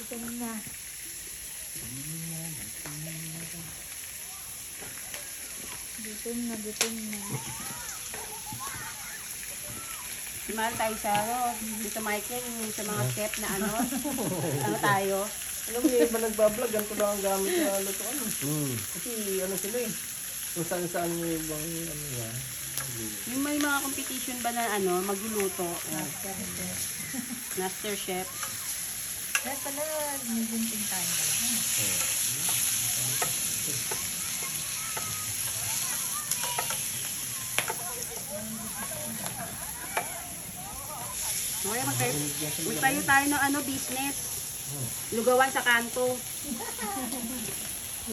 Gutom na. Gutom na. Mahal tayo sa dito Michael, yung sa mga chef na ano tayo. Alam mo, yung iba nagbablog, ganito lang ang gamit na lutuan. Kasi ano sila eh. Kung saan-saan mo yung ibang ano yan. Yung may mga competition ba na magluluto? Master chef. Kaya pala, naging tayo pala. Okay, magtayo tayo ng business. Lugawan sa kanto.